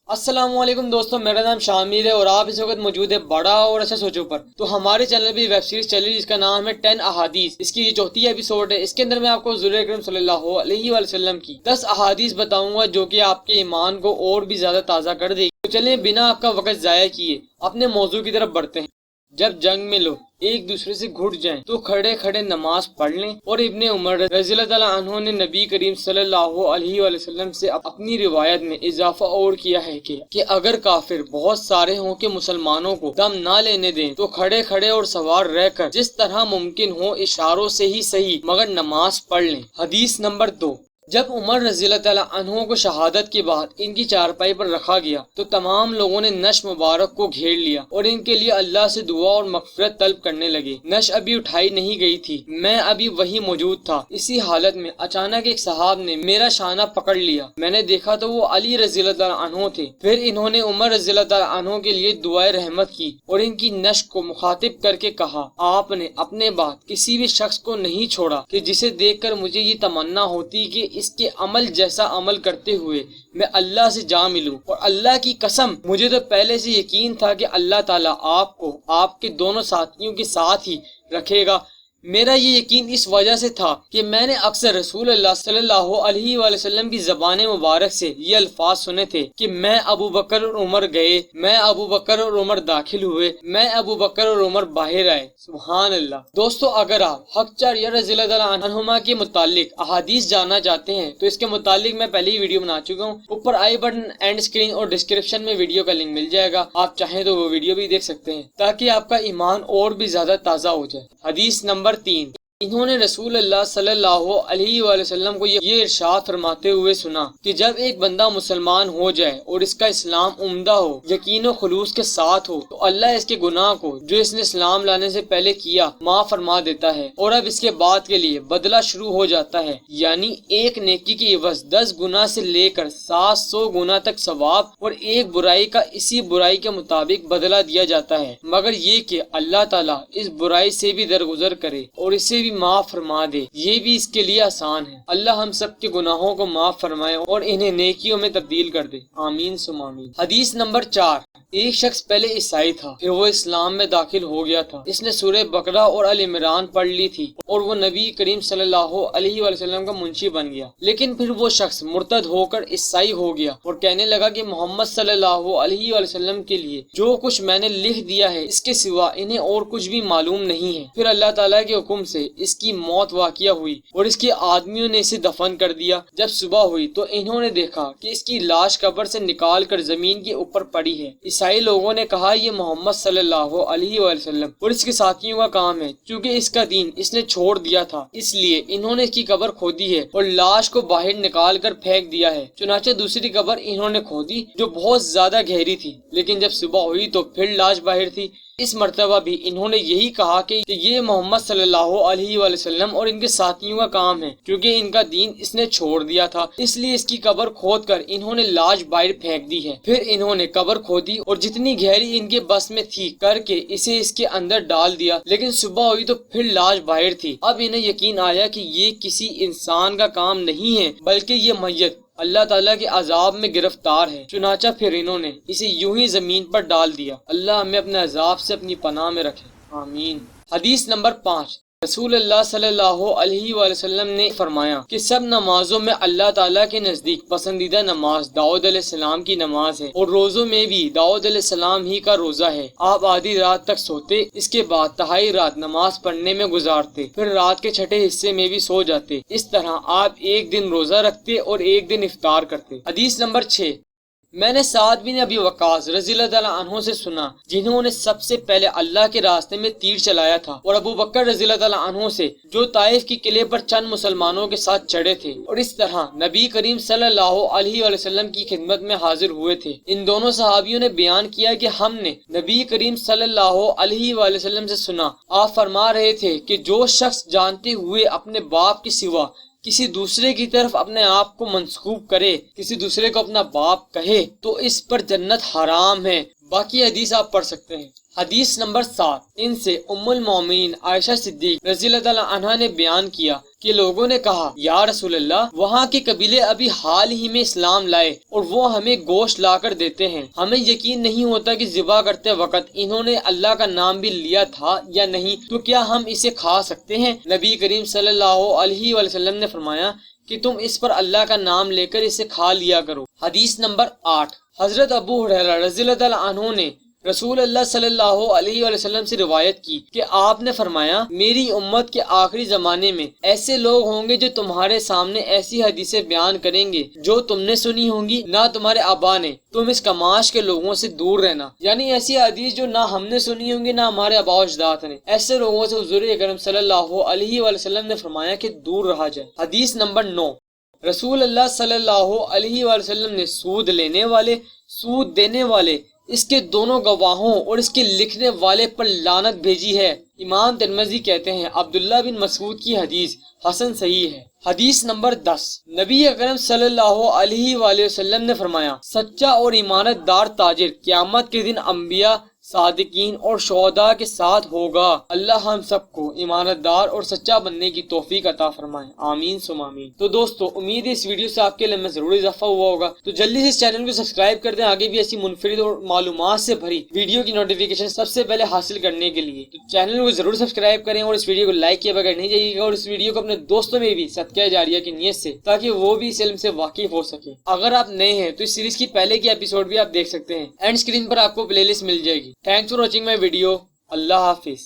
السلام علیکم دوستوں، میرا نام شامل ہے اور آپ اس وقت موجود ہے بڑا اور اچھا سوچو پر۔ تو ہمارے چینل پہ ویب سیریز چل رہی ہے جس کا نام ہے 10 احادیث۔ اس کی یہ چوتھی ایپیسوڈ ہے۔ اس کے اندر میں آپ کو حضور اکرم صلی اللہ علیہ وآلہ وسلم کی 10 احادیث بتاؤں گا جو کہ آپ کے ایمان کو اور بھی زیادہ تازہ کر دے گی۔ تو چلیں بنا آپ کا وقت ضائع کیے اپنے موضوع کی طرف بڑھتے ہیں۔ جب جنگ میں لوگ ایک دوسرے سے گھٹ جائیں تو کھڑے کھڑے نماز پڑھ لیں۔ اور ابن عمر رضی اللہ تعالیٰ عنہ نے نبی کریم صلی اللہ علیہ وآلہ وسلم سے اپنی روایت میں اضافہ اور کیا ہے کہ اگر کافر بہت سارے ہوں کہ مسلمانوں کو دم نہ لینے دیں تو کھڑے کھڑے اور سوار رہ کر جس طرح ممکن ہو اشاروں سے ہی صحیح مگر نماز پڑھ لیں۔ حدیث نمبر 2۔ جب عمر رضی اللہ تعالیٰ عنہ کو شہادت کے بعد ان کی چارپائی پر رکھا گیا تو تمام لوگوں نے نش مبارک کو گھیر لیا اور ان کے لیے اللہ سے دعا اور مغفرت طلب کرنے لگے۔ نش ابھی اٹھائی نہیں گئی تھی، میں ابھی وہی موجود تھا۔ اسی حالت میں اچانک ایک صحاب نے میرا شانہ پکڑ لیا، میں نے دیکھا تو وہ علی رضی اللہ تعالیٰ عنہ تھے۔ پھر انہوں نے عمر رضی اللہ تعالیٰ عنہ کے لیے دعائے رحمت کی اور ان کی نش کو مخاطب کر کے کہا، آپ نے اپنے بعد کسی بھی شخص کو نہیں چھوڑا کہ جسے دیکھ کر مجھے یہ تمنا ہوتی کہ اس کے عمل جیسا عمل کرتے ہوئے میں اللہ سے جا ملوں، اور اللہ کی قسم مجھے تو پہلے سے یقین تھا کہ اللہ تعالیٰ آپ کو آپ کے دونوں ساتھیوں کے ساتھ ہی رکھے گا۔ میرا یہ یقین اس وجہ سے تھا کہ میں نے اکثر رسول اللہ صلی اللہ علیہ وآلہ وسلم کی زبان مبارک سے یہ الفاظ سنے تھے کہ میں ابو بکر اور عمر گئے، میں ابو بکر اور عمر داخل ہوئے، میں ابو بکر اور عمر باہر آئے۔ سبحان اللہ۔ دوستو، اگر آپ حق چار رضی اللہ تعالیٰ عنہما کے متعلق احادیث جاننا چاہتے ہیں تو اس کے متعلق میں پہلے ہی ویڈیو بنا چکا ہوں۔ اوپر آئی بٹن، اینڈ اسکرین اور ڈسکرپشن میں ویڈیو کا لنک مل جائے گا، آپ چاہیں تو وہ ویڈیو بھی دیکھ سکتے ہیں تاکہ آپ کا ایمان اور بھی زیادہ تازہ ہو جائے۔ حدیث نمبر 3۔ انہوں نے رسول اللہ صلی اللہ علیہ وآلہ وسلم کو یہ ارشاد فرماتے ہوئے سنا کہ جب ایک بندہ مسلمان ہو جائے اور اس کا اسلام عمدہ ہو، یقین و خلوص کے ساتھ ہو، تو اللہ اس کے گناہ کو جو اس نے اسلام لانے سے پہلے کیا معاف فرما دیتا ہے، اور اب اس کے بعد کے لیے بدلہ شروع ہو جاتا ہے، یعنی ایک نیکی کی عوض 10 گنا سے لے کر 700 گنا تک ثواب، اور ایک برائی کا اسی برائی کے مطابق بدلہ دیا جاتا ہے، مگر یہ کہ اللہ تعالیٰ اس برائی سے بھی درگزر کرے اور اسے بھی معاف فرما دے، یہ بھی اس کے لیے آسان ہے۔ اللہ ہم سب کے گناہوں کو معاف فرمائے اور انہیں نیکیوں میں تبدیل کر دے، آمین ثم آمین۔ حدیث نمبر 4۔ ایک شخص پہلے عیسائی تھا، پھر وہ اسلام میں داخل ہو گیا تھا۔ اس نے سورہ بقرہ اور آل عمران پڑھ لی تھی اور وہ نبی کریم صلی اللہ علیہ وآلہ وسلم کا منشی بن گیا، لیکن پھر وہ شخص مرتد ہو کر عیسائی ہو گیا اور کہنے لگا کہ محمد صلی اللہ علیہ وآلہ وسلم کے لیے جو کچھ میں نے لکھ دیا ہے اس کے سوا انہیں اور کچھ بھی معلوم نہیں ہے۔ پھر اللہ تعالیٰ کے حکم سے اس کی موت واقع ہوئی اور اس کے آدمیوں نے اسے دفن کر دیا۔ جب صبح ہوئی تو انہوں نے دیکھا کہ اس کی لاش قبر سے نکال کر زمین کے اوپر پڑی ہے۔ عیسائی لوگوں نے کہا یہ محمد صلی اللہ علیہ وآلہ وسلم اور اس کے ساتھیوں کا کام ہے، چونکہ اس کا دین اس نے چھوڑ دیا تھا، اس لیے انہوں نے اس کی قبر کھودی ہے اور لاش کو باہر نکال کر پھینک دیا ہے۔ چنانچہ دوسری قبر انہوں نے کھودی جو بہت زیادہ گہری تھی، لیکن جب صبح ہوئی تو پھر لاش باہر تھی۔ اس مرتبہ بھی انہوں نے یہی کہا کہ یہ محمد صلی اللہ علیہ وآلہ وسلم اور ان کے ساتھیوں کا کام ہے، کیونکہ ان کا دین اس نے چھوڑ دیا تھا، اس لیے اس کی قبر کھود کر انہوں نے لاش باہر پھینک دی ہے۔ پھر انہوں نے قبر کھودی اور جتنی گہری ان کے بس میں تھی کر کے اسے اس کے اندر ڈال دیا، لیکن صبح ہوئی تو پھر لاش باہر تھی۔ اب انہیں یقین آیا کہ یہ کسی انسان کا کام نہیں ہے بلکہ یہ میت اللہ تعالیٰ کے عذاب میں گرفتار ہے، چنانچہ پھر انہوں نے اسے یوں ہی زمین پر ڈال دیا۔ اللہ ہمیں اپنے عذاب سے اپنی پناہ میں رکھے، آمین۔ حدیث نمبر 5۔ رسول اللہ صلی اللہ علیہ وآلہ وسلم نے فرمایا کہ سب نمازوں میں اللہ تعالیٰ کے نزدیک پسندیدہ نماز داؤد علیہ السلام کی نماز ہے، اور روزوں میں بھی داؤد علیہ السلام ہی کا روزہ ہے۔ آپ آدھی رات تک سوتے، اس کے بعد تہائی رات نماز پڑھنے میں گزارتے، پھر رات کے چھٹے حصے میں بھی سو جاتے۔ اس طرح آپ ایک دن روزہ رکھتے اور ایک دن افطار کرتے۔ حدیث نمبر 6۔ میں نے سعد بن ابی وقاص رضی اللہ تعالیٰ عنہ سے سنا جنہوں نے سب سے پہلے اللہ کے راستے میں تیر چلایا تھا، اور ابو بکر رضی اللہ تعالیٰ عنہ سے جو طائف کی قلعے پر چند مسلمانوں کے ساتھ چڑھے تھے اور اس طرح نبی کریم صلی اللہ علیہ وآلہ وسلم کی خدمت میں حاضر ہوئے تھے۔ ان دونوں صحابیوں نے بیان کیا کہ ہم نے نبی کریم صلی اللہ علیہ وآلہ وسلم سے سنا، آپ فرما رہے تھے کہ جو شخص جانتے ہوئے اپنے باپ کے سوا کسی دوسرے کی طرف اپنے آپ کو منسوب کرے، کسی دوسرے کو اپنا باپ کہے، تو اس پر جنت حرام ہے، باقی حدیث آپ پڑھ سکتے ہیں۔ حدیث نمبر 7، ان سے ام المومنین عائشہ صدیق رضی اللہ تعالی عنہا نے بیان کیا کہ لوگوں نے کہا یا رسول اللہ، وہاں کے قبیلے ابھی حال ہی میں اسلام لائے اور وہ ہمیں گوشت لا کر دیتے ہیں، ہمیں یقین نہیں ہوتا کہ ذبح کرتے وقت انہوں نے اللہ کا نام بھی لیا تھا یا نہیں، تو کیا ہم اسے کھا سکتے ہیں؟ نبی کریم صلی اللہ علیہ وسلم نے فرمایا کہ تم اس پر اللہ کا نام لے کر اسے کھا لیا کرو۔ حدیث نمبر 8، حضرت ابو ہریرہ رضی اللہ تعالی عنہ نے رسول اللہ صلی اللہ علیہ وسلم سے روایت کی کہ آپ نے فرمایا، میری امت کے آخری زمانے میں ایسے لوگ ہوں گے جو تمہارے سامنے ایسی حدیثیں بیان کریں گے جو تم نے سنی ہوں گی نہ تمہارے آبا نے، تم اس کماش کے لوگوں سے دور رہنا۔ یعنی ایسی حدیث جو نہ ہم نے سنی ہوں گی نہ ہمارے آبا و اجداد نے، ایسے لوگوں سے حضور اکرم صلی اللہ علیہ وسلم نے فرمایا کہ دور رہا جائے۔ حدیث نمبر 9، رسول اللہ صلی اللہ علیہ وسلم نے سود لینے والے، سود دینے والے، اس کے دونوں گواہوں اور اس کے لکھنے والے پر لعنت بھیجی ہے۔ امام ترمذی کہتے ہیں عبداللہ بن مسعود کی حدیث حسن صحیح ہے۔ حدیث نمبر 10، نبی اکرم صلی اللہ علیہ وآلہ وسلم نے فرمایا، سچا اور ایمانت دار تاجر قیامت کے دن انبیاء، صادقین اور شہداء کے ساتھ ہوگا۔ اللہ ہم سب کو ایمانت دار اور سچا بننے کی توفیق عطا فرمائے، آمین ثم آمین۔ تو دوستو، امید ہے اس ویڈیو سے آپ کے علم میں ضرور اضافہ ہوا ہوگا، تو جلدی سے اس چینل کو سبسکرائب کر دیں آگے بھی ایسی منفرد اور معلومات سے بھری ویڈیو کی نوٹیفیکیشن سب سے پہلے حاصل کرنے کے لیے۔ تو چینل کو ضرور سبسکرائب کریں اور اس ویڈیو کو لائک کیے بغیر نہیں جائیے گا، اور اس ویڈیو کو اپنے دوستوں میں بھی صدقہ جاریہ کی نیت سے، تاکہ وہ بھی اس علم سے واقف ہو سکے۔ اگر آپ نئے ہیں تو اس سیریز کی پہلے کی ایپیسوڈ بھی آپ دیکھ سکتے ہیں، اینڈ اسکرین پر آپ کو پلے لسٹ مل جائے گی۔ Thanks for watching my video. اللہ حافظ۔